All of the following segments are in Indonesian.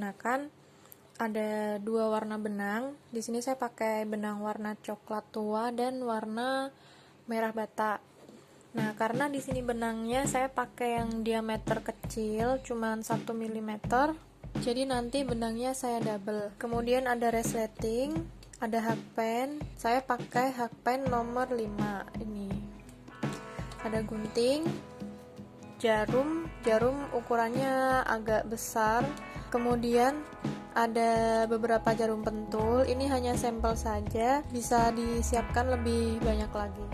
gunakan ada dua warna benang. Di sini saya pakai benang warna coklat tua dan warna merah bata. Nah, karena di sini benangnya saya pakai yang diameter kecil, cuman 1 mm. Jadi nanti benangnya saya double. Kemudian ada resleting, ada hakpen. Saya pakai hakpen nomor 5 ini. Ada gunting, jarum ukurannya agak besar. Kemudian ada beberapa jarum pentul, ini hanya sampel saja, bisa disiapkan lebih banyak lagi.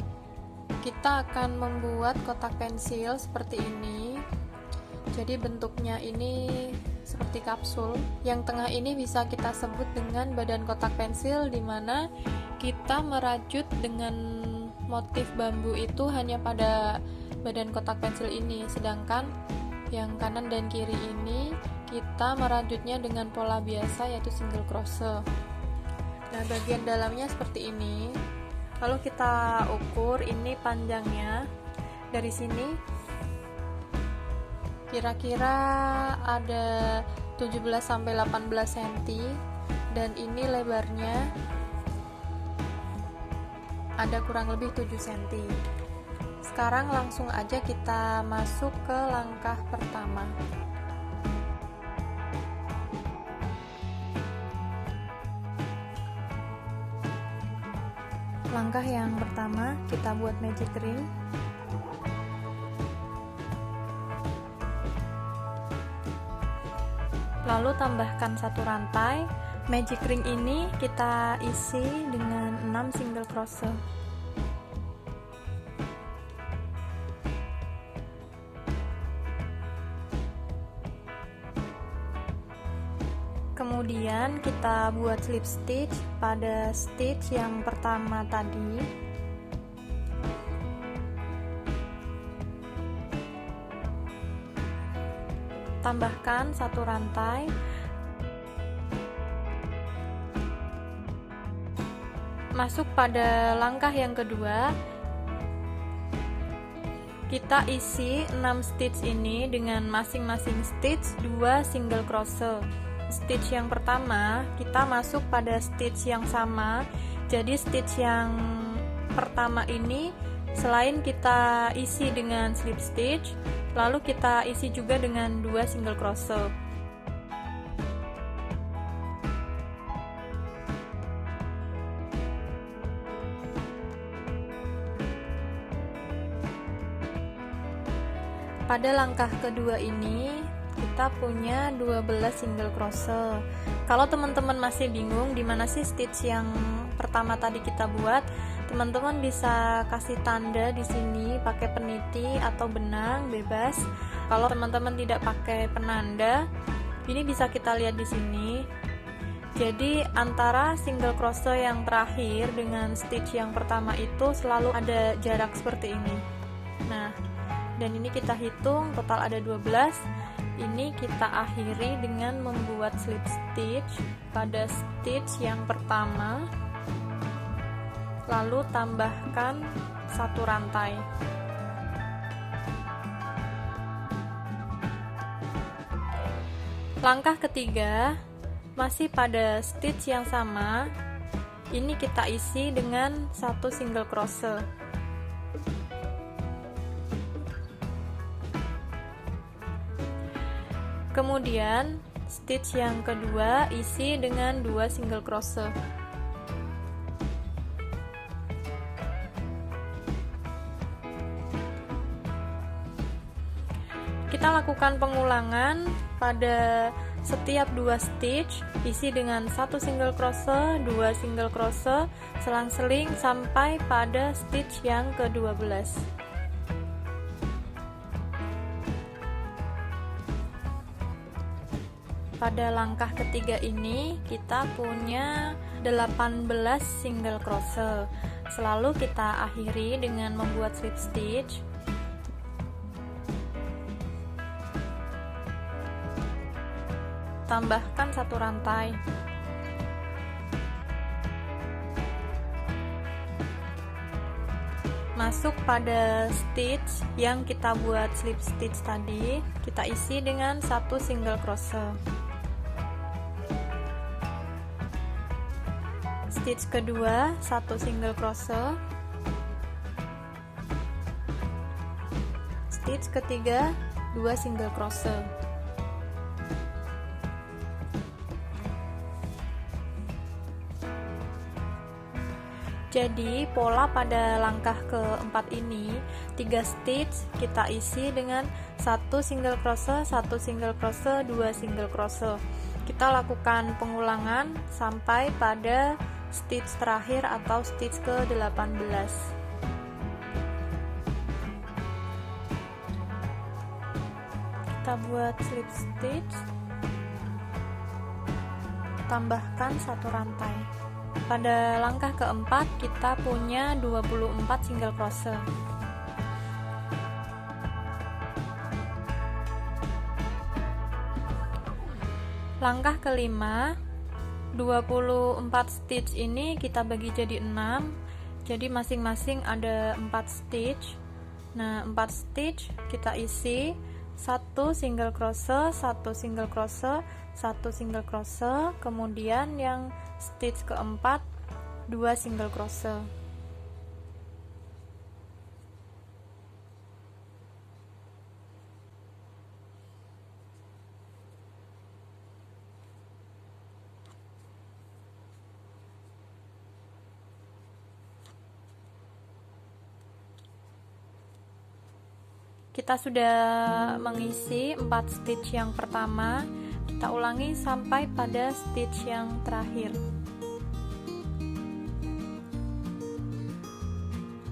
Kita akan membuat kotak pensil seperti ini. Jadi bentuknya ini seperti kapsul. Yang tengah ini bisa kita sebut dengan badan kotak pensil, di mana kita merajut dengan motif bambu itu hanya pada badan kotak pensil ini, sedangkan yang kanan dan kiri ini kita merajutnya dengan pola biasa, yaitu single crochet. Nah, bagian dalamnya seperti ini. Lalu kita ukur ini panjangnya. Dari sini kira-kira ada 17-18 cm, dan ini lebarnya ada kurang lebih 7 cm. Sekarang langsung aja kita masuk ke langkah pertama. Langkah yang pertama, kita buat magic ring. Lalu tambahkan satu rantai. Magic ring ini kita isi dengan 6 single crochet. Kemudian kita buat slip stitch pada stitch yang pertama tadi. Tambahkan satu rantai. Masuk pada langkah yang kedua. Kita isi 6 stitch ini dengan masing-masing stitch 2 single crochet. Stitch yang pertama kita masuk pada stitch yang sama, jadi stitch yang pertama ini selain kita isi dengan slip stitch, lalu kita isi juga dengan 2 single crochet. Pada langkah kedua ini kita punya 12 single crochet. Kalau teman-teman masih bingung di mana sih stitch yang pertama tadi kita buat, teman-teman bisa kasih tanda di sini pakai peniti atau benang, bebas. Kalau teman-teman tidak pakai penanda, ini bisa kita lihat di sini. Jadi antara single crochet yang terakhir dengan stitch yang pertama itu selalu ada jarak seperti ini. Nah, dan ini kita hitung total ada 12. Ini kita akhiri dengan membuat slip stitch pada stitch yang pertama, lalu tambahkan satu rantai. Langkah ketiga masih pada stitch yang sama, ini kita isi dengan satu single crochet. Kemudian stitch yang kedua isi dengan 2 single crochet. Kita lakukan pengulangan pada setiap 2 stitch, isi dengan 1 single crochet, 2 single crochet, selang-seling sampai pada stitch yang ke-12. Pada langkah ketiga ini kita punya 18 single crochet. Selalu kita akhiri dengan membuat slip stitch. Tambahkan satu rantai. Masuk pada stitch yang kita buat slip stitch tadi, kita isi dengan satu single crochet. stitch kedua 1 single crochet, stitch ketiga 2 single crochet. Jadi pola pada langkah keempat ini 3 stitch kita isi dengan 1 single crochet, 1 single crochet, 2 single crochet. Kita lakukan pengulangan sampai pada stitch terakhir atau stitch ke-18. Kita buat slip stitch, tambahkan 1 rantai. Pada langkah keempat kita punya 24 single crochet. Langkah kelima, 24 stitch ini kita bagi jadi 6. Jadi masing-masing ada 4 stitch. Nah, 4 stitch kita isi 1 single crochet, 1 single crochet, 1 single crochet, kemudian yang stitch keempat 2 single crochet. Kita sudah mengisi 4 stitch yang pertama, kita ulangi sampai pada stitch yang terakhir.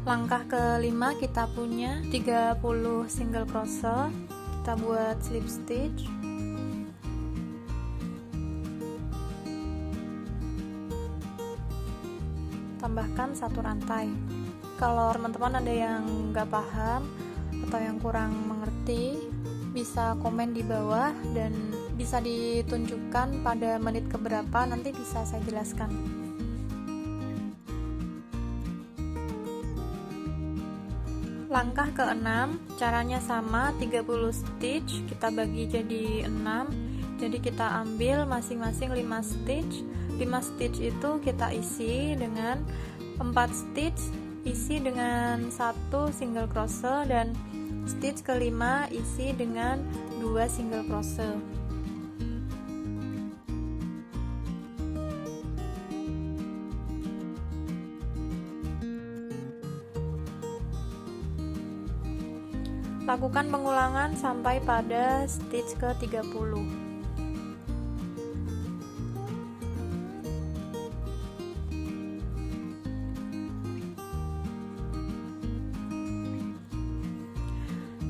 Langkah kelima kita punya 30 single crochet, kita buat slip stitch, tambahkan 1 rantai. Kalau teman-teman ada yang nggak paham atau yang kurang mengerti, bisa komen di bawah dan bisa ditunjukkan pada menit keberapa, nanti bisa saya jelaskan. Langkah ke-6, caranya sama, 30 stitch kita bagi jadi 6. Jadi kita ambil masing-masing 5 stitch. 5 stitch itu kita isi dengan 4 stitch, isi dengan 1 single crochet, dan stitch kelima isi dengan 2 single crochet. Lakukan pengulangan sampai pada stitch ke-30.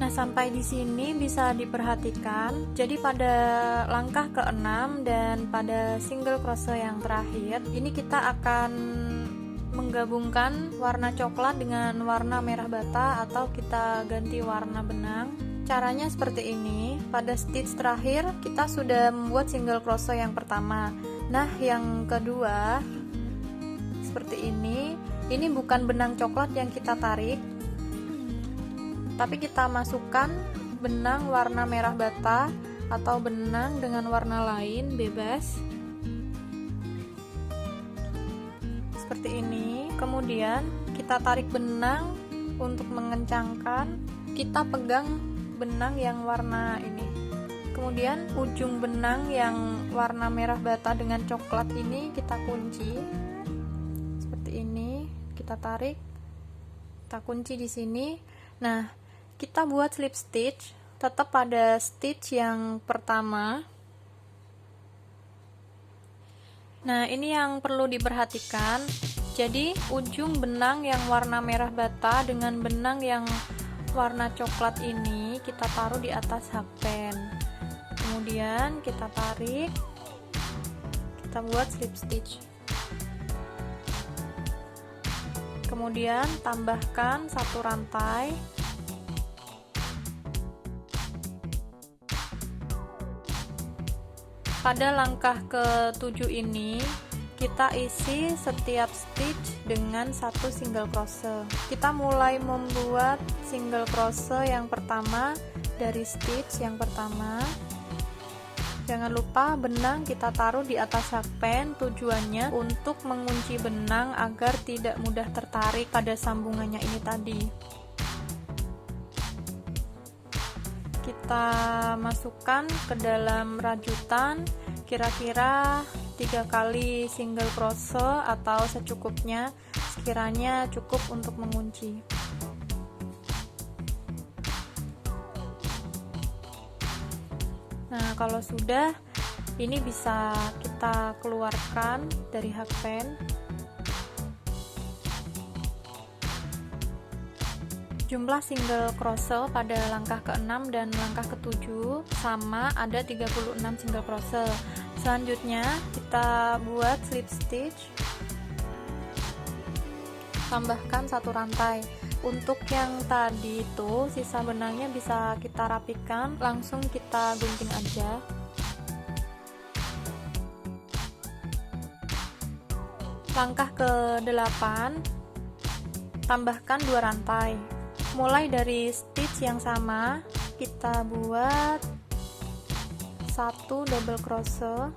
Nah, sampai di sini bisa diperhatikan. Jadi pada langkah ke-6 dan pada single crochet yang terakhir, ini kita akan menggabungkan warna coklat dengan warna merah bata atau kita ganti warna benang. Caranya seperti ini. Pada stitch terakhir kita sudah membuat single crochet yang pertama. Nah, yang kedua seperti ini. Ini bukan benang coklat yang kita tarik, tapi kita masukkan benang warna merah bata atau benang dengan warna lain bebas seperti ini. Kemudian kita tarik benang untuk mengencangkan, kita pegang benang yang warna ini, kemudian ujung benang yang warna merah bata dengan coklat ini kita kunci seperti ini. Kita tarik, kita kunci di sini. Nah, kita buat slip stitch tetap pada stitch yang pertama. Nah, ini yang perlu diperhatikan. Jadi ujung benang yang warna merah bata dengan benang yang warna coklat ini kita taruh di atas hakpen. Kemudian kita tarik, kita buat slip stitch. Kemudian tambahkan 1 rantai. Pada langkah ke-7 ini kita isi setiap stitch dengan 1 single crochet. Kita mulai membuat single crochet yang pertama dari stitch yang pertama. Jangan lupa benang kita taruh di atas hakpen, tujuannya untuk mengunci benang agar tidak mudah tertarik pada sambungannya ini tadi. Kita masukkan ke dalam rajutan kira-kira 3 kali single crochet atau secukupnya, sekiranya cukup untuk mengunci. Nah, kalau sudah, ini bisa kita keluarkan dari hakpen. Jumlah single crochet pada langkah ke-6 dan langkah ke-7 sama, ada 36 single crochet. Selanjutnya kita buat slip stitch. Tambahkan 1 rantai. Untuk yang tadi itu sisa benangnya bisa kita rapikan, langsung kita gunting aja. Langkah ke-8, tambahkan 2 rantai. Mulai dari stitch yang sama, kita buat 1 double crochet.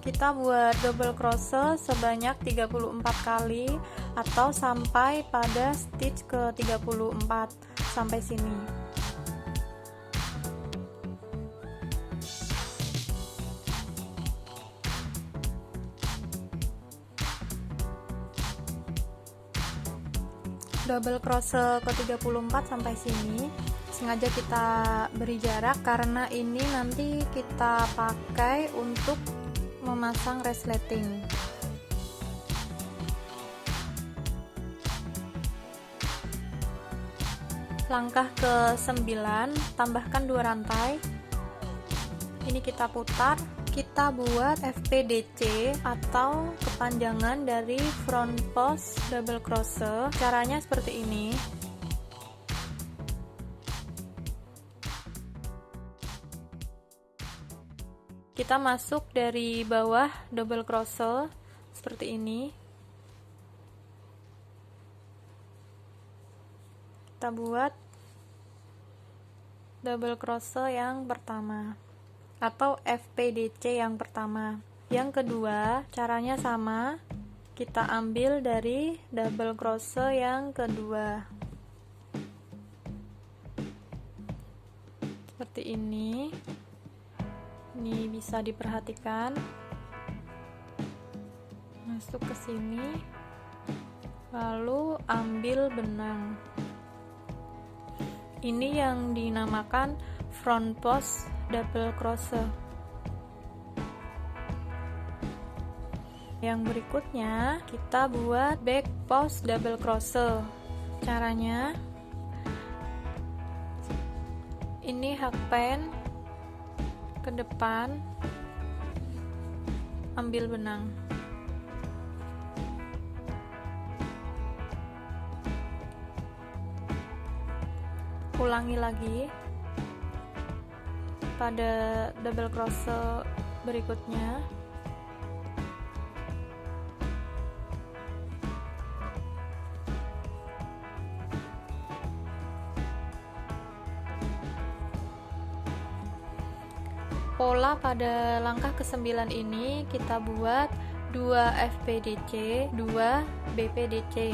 Kita buat double crochet sebanyak 34 kali atau sampai pada stitch ke-34 sampai sini. Double crochet ke-34 sampai sini. Sengaja kita beri jarak karena ini nanti kita pakai untuk memasang resleting. Langkah ke-9, tambahkan 2 rantai. Ini kita putar, kita buat FPDC atau kepanjangan dari front post double crochet. Caranya seperti ini. Kita masuk dari bawah double crochet seperti ini. Kita buat double crochet yang pertama atau FPDC yang pertama. Yang kedua, caranya sama. Kita ambil dari double crochet yang kedua. Seperti ini. Ini bisa diperhatikan. Masuk ke sini. Lalu ambil benang. Ini yang dinamakan front post double crochet. Yang berikutnya kita buat back post double crochet. Caranya ini hakpen ke depan, ambil benang. Ulangi lagi pada double crochet berikutnya. Pola pada langkah ke-9 ini kita buat 2 FPDC, 2 BPDC.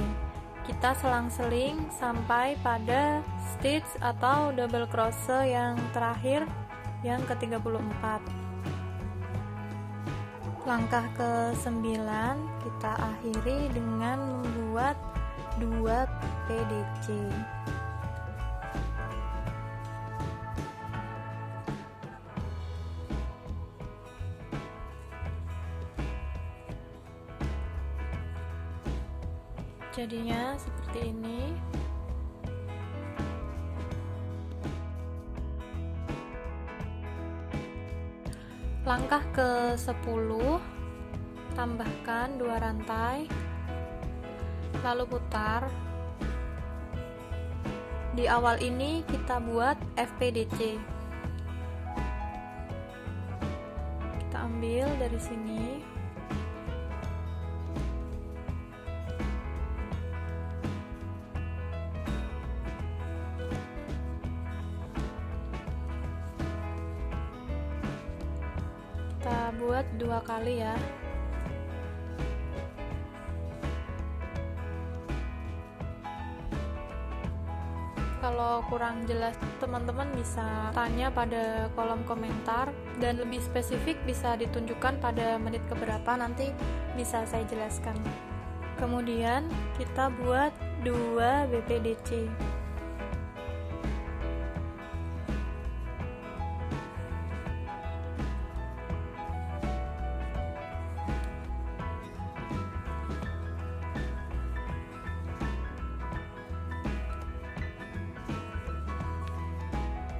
Kita selang-seling sampai pada stitch atau double crochet yang terakhir, yang ke-34. Langkah ke-9 kita akhiri dengan membuat 2 PDC. Jadinya seperti ini. Langkah ke-10, tambahkan 2 rantai, lalu putar. Di awal ini kita buat FPDC. Kita ambil dari sini. kita buat 2 kali ya. Kalau kurang jelas, teman-teman bisa tanya pada kolom komentar, dan lebih spesifik bisa ditunjukkan pada menit keberapa, nanti bisa saya jelaskan. Kemudian kita buat 2 BPDC.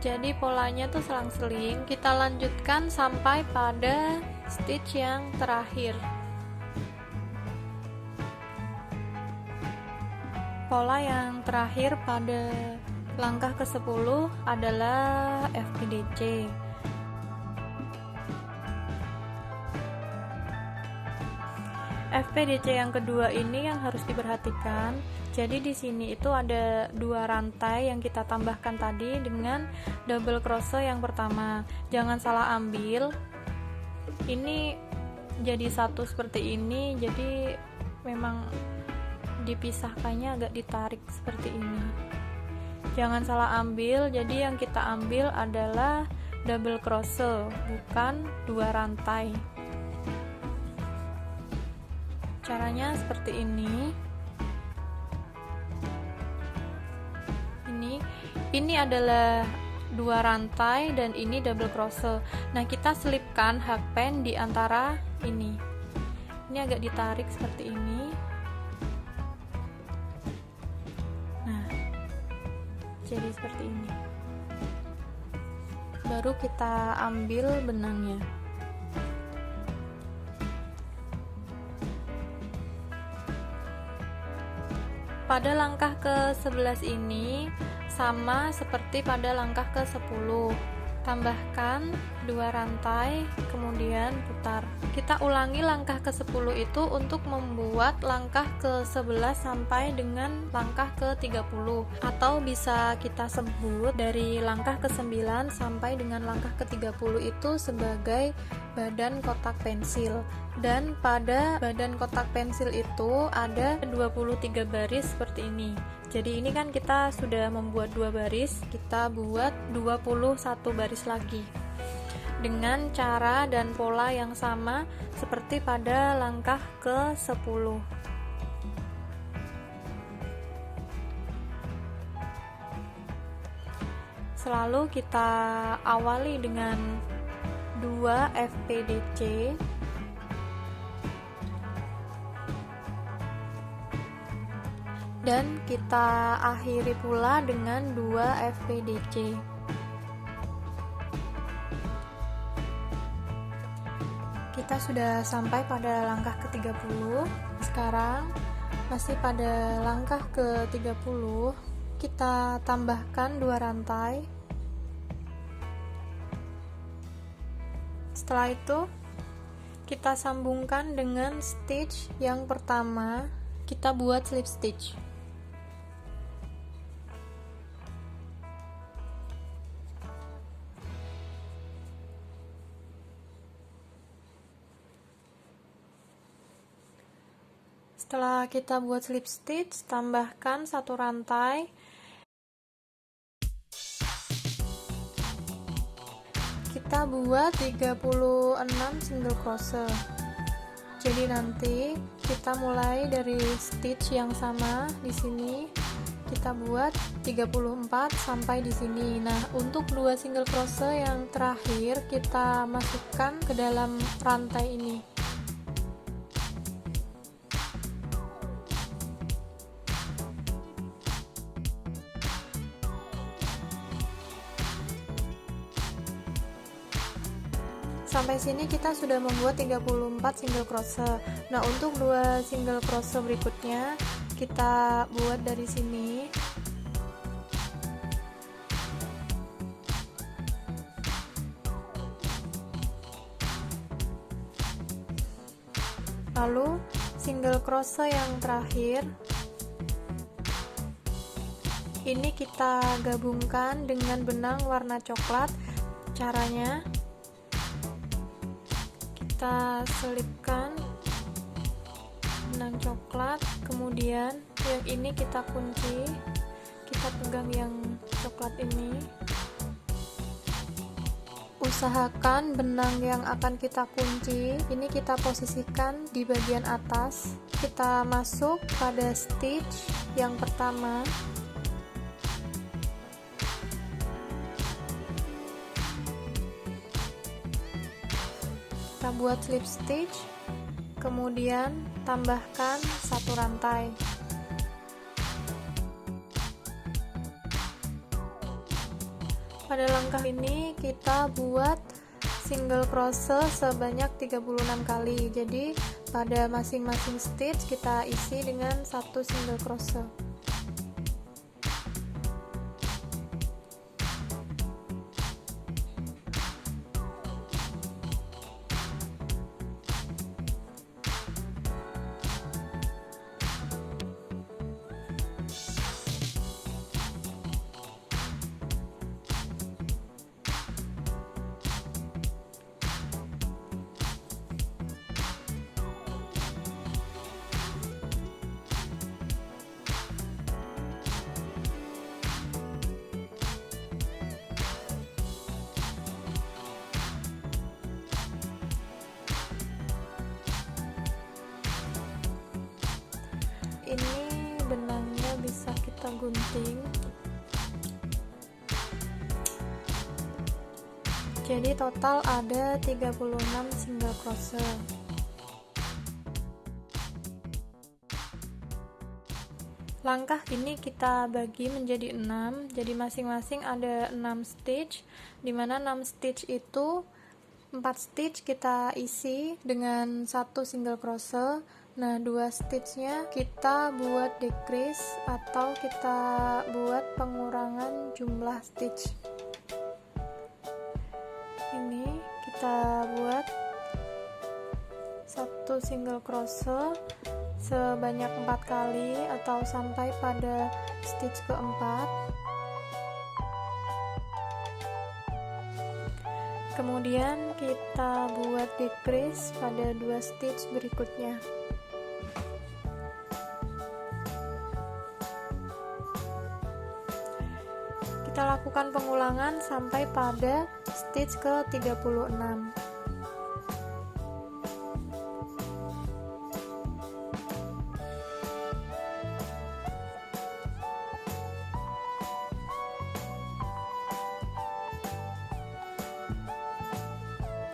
Jadi polanya tuh selang-seling, kita lanjutkan sampai pada stitch yang terakhir. Pola yang terakhir pada langkah ke-10 adalah FPDC. FPDC yang kedua ini yang harus diperhatikan. Jadi di sini itu ada 2 rantai yang kita tambahkan tadi dengan double crochet yang pertama. Jangan salah ambil. Ini jadi satu seperti ini, jadi memang dipisahkannya agak ditarik seperti ini. Jangan salah ambil. Jadi yang kita ambil adalah double crochet, bukan 2 rantai. Caranya seperti ini. Ini adalah 2 rantai dan ini double crochet. Nah, kita selipkan hakpen di antara ini. Ini agak ditarik seperti ini. Nah, jadi seperti ini. Baru kita ambil benangnya. Pada langkah ke-11 ini sama seperti pada langkah ke-10. Tambahkan 2 rantai, kemudian putar. Kita ulangi langkah ke-10 itu untuk membuat langkah ke-11 sampai dengan langkah ke-30, atau bisa kita sebut dari langkah ke-9 sampai dengan langkah ke-30 itu sebagai badan kotak pensil. Dan pada badan kotak pensil itu ada 23 baris seperti ini. Jadi ini kan kita sudah membuat 2 baris, kita buat 21 baris lagi dengan cara dan pola yang sama seperti pada langkah ke-10. Selalu kita awali dengan 2 FPDC. Dan kita akhiri pula dengan 2 FPDC. Kita sudah sampai pada langkah ke-30. Sekarang masih pada langkah ke-30, kita tambahkan 2 rantai. Setelah itu kita sambungkan dengan stitch yang pertama, kita buat slip stitch. Setelah kita buat slip stitch, tambahkan 1 rantai. Kita buat 36 single crochet. Jadi nanti kita mulai dari stitch yang sama di sini. Kita buat 34 sampai di sini. Nah, untuk 2 single crochet yang terakhir kita masukkan ke dalam rantai ini. Sampai sini kita sudah membuat 34 single crochet. Nah, untuk 2 single crochet berikutnya kita buat dari sini. Lalu single crochet yang terakhir ini kita gabungkan dengan benang warna coklat. Caranya kita selipkan benang coklat, kemudian yang ini kita kunci, kita pegang yang coklat ini. Usahakan benang yang akan kita kunci ini kita posisikan di bagian atas. Kita masuk pada stitch yang pertama. Kita buat slip stitch, kemudian tambahkan satu rantai. Pada langkah ini kita buat single crochet sebanyak 36 kali. Jadi pada masing-masing stitch kita isi dengan satu single crochet. Ini benangnya bisa kita gunting, jadi total ada 36 single crochet. Langkah ini kita bagi menjadi 6, jadi masing-masing ada 6 stitch, dimana 6 stitch itu 4 stitch kita isi dengan satu single crochet. Nah, 2 stitchnya kita buat decrease atau kita buat pengurangan jumlah stitch. Ini kita buat satu single crochet sebanyak 4 kali atau sampai pada stitch keempat. Kemudian kita buat decrease pada 2 stitch berikutnya. Kita lakukan pengulangan sampai pada stitch ke-36.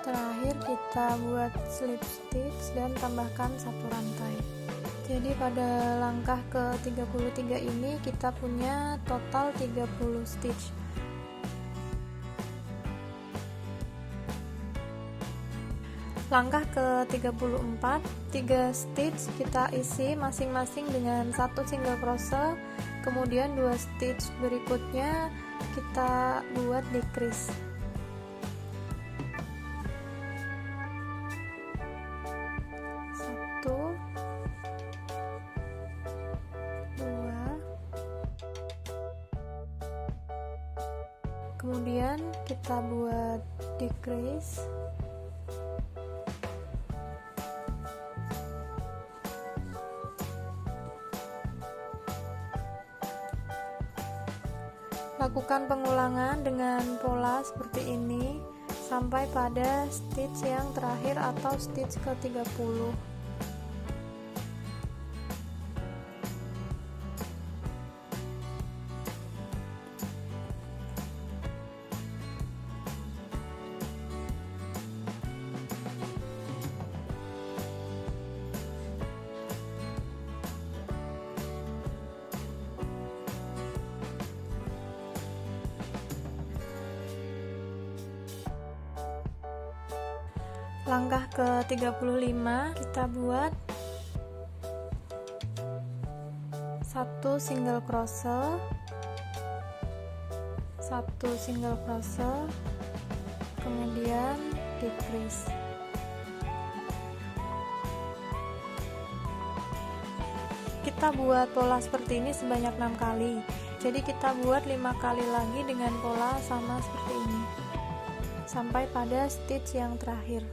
Terakhir kita buat slip stitch dan tambahkan satu rantai. Jadi pada langkah ke-33 ini kita punya total 30 stitch. Langkah ke-34, 3 stitch kita isi masing-masing dengan satu single crochet, kemudian 2 stitch berikutnya kita buat decrease. Kemudian kita buat decrease. Lakukan pengulangan dengan pola seperti ini sampai pada stitch yang terakhir atau stitch ke-30. Langkah ke-35 kita buat satu single crochet, satu single crochet, kemudian decrease. Kita buat pola seperti ini sebanyak 6 kali, jadi kita buat 5 kali lagi dengan pola sama seperti ini sampai pada stitch yang terakhir.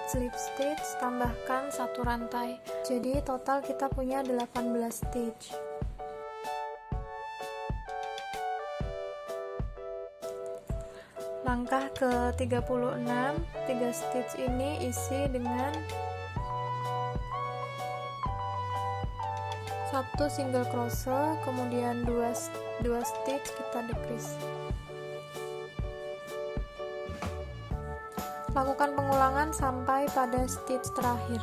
slip stitch, tambahkan 1 rantai. Jadi total kita punya 18 stitch. Langkah ke-36, 3 stitch ini isi dengan 1 single crochet, kemudian 2 stitch kita decrease. Lakukan pengulangan sampai pada stitch terakhir.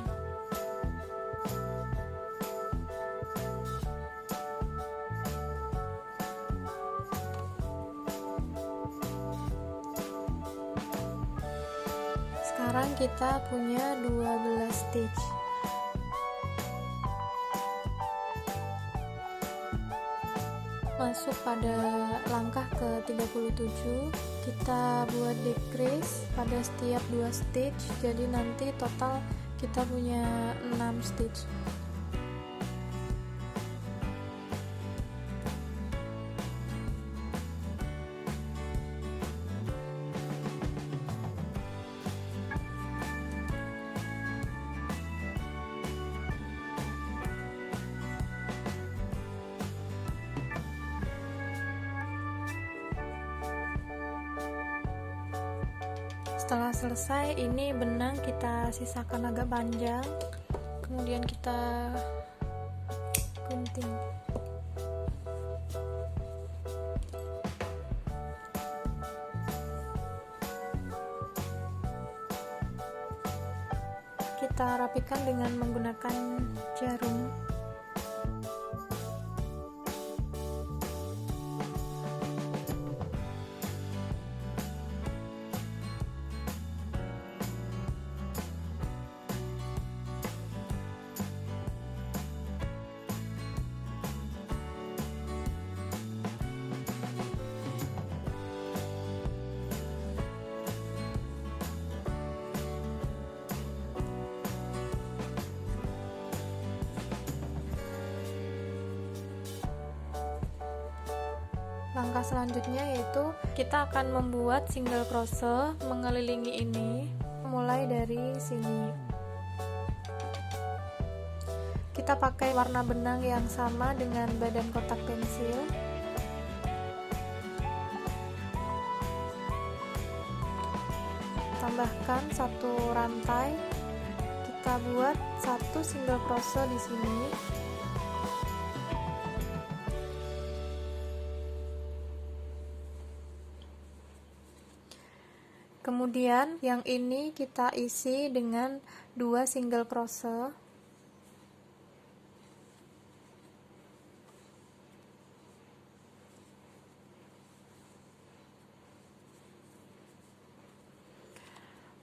Sekarang kita punya 12 stitch. Masuk pada langkah ke-37, kita buat decrease pada setiap 2 stitch, jadi nanti total kita punya 6 stitch. Setelah selesai, ini benang kita sisakan agak panjang, kemudian kita gunting. Kita rapikan dengan menggunakan jarum. Langkah selanjutnya yaitu kita akan membuat single crochet mengelilingi ini, mulai dari sini. Kita pakai warna benang yang sama dengan badan kotak pensil. Tambahkan 1 rantai. Kita buat 1 single crochet di sini. Kemudian yang ini kita isi dengan 2 single crochet.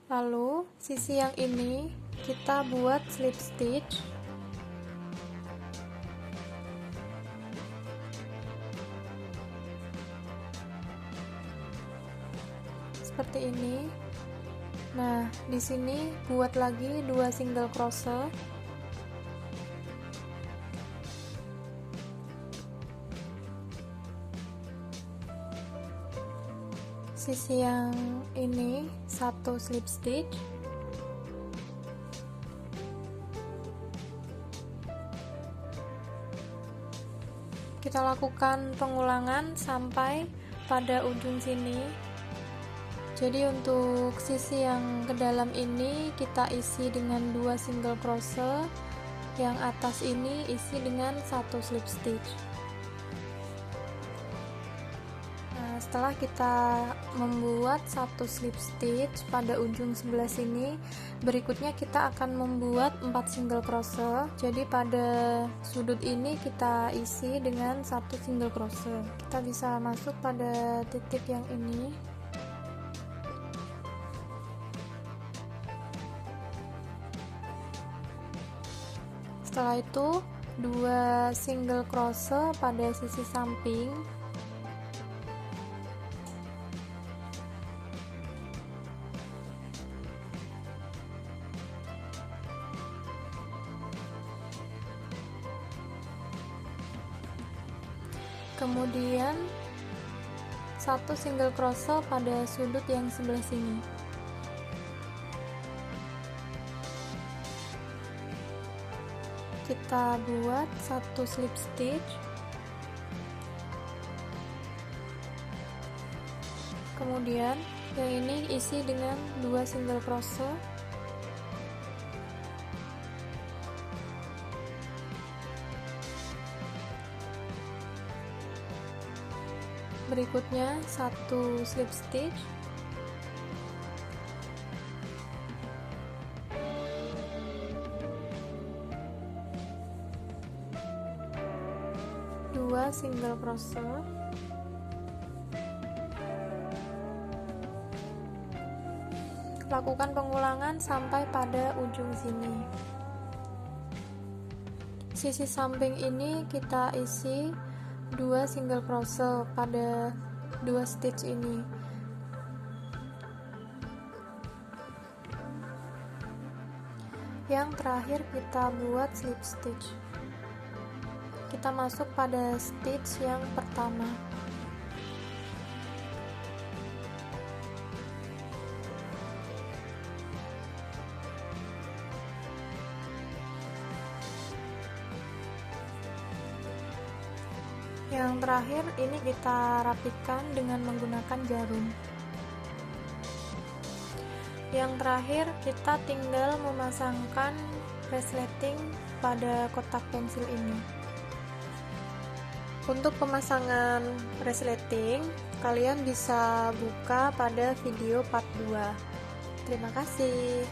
Lalu sisi yang ini kita buat slip stitch. Seperti ini. Nah, di sini buat lagi 2 single crochet. Sisi yang ini 1 slip stitch. Kita lakukan pengulangan sampai pada ujung sini. Jadi untuk sisi yang ke dalam ini kita isi dengan 2 single crochet, yang atas ini isi dengan 1 slip stitch. Nah, setelah kita membuat 1 slip stitch pada ujung sebelah sini, berikutnya kita akan membuat 4 single crochet. Jadi pada sudut ini kita isi dengan 1 single crochet. Kita bisa masuk pada titik yang ini. Setelah itu 2 single crochet pada sisi samping. Kemudian 1 single crochet pada sudut yang sebelah sini. kita buat 1 slip stitch, kemudian yang ini isi dengan 2 single crochet, berikutnya 1 slip stitch, dua single crochet, lakukan pengulangan sampai pada ujung sini. Sisi samping ini kita isi 2 single crochet pada 2 stitch ini. Yang terakhir kita buat slip stitch. Kita masuk pada stitch yang pertama. Yang terakhir ini kita rapikan dengan menggunakan jarum. Yang terakhir kita tinggal memasangkan resleting pada kotak pensil ini. Untuk pemasangan resleting, kalian bisa buka pada video part 2. Terima kasih.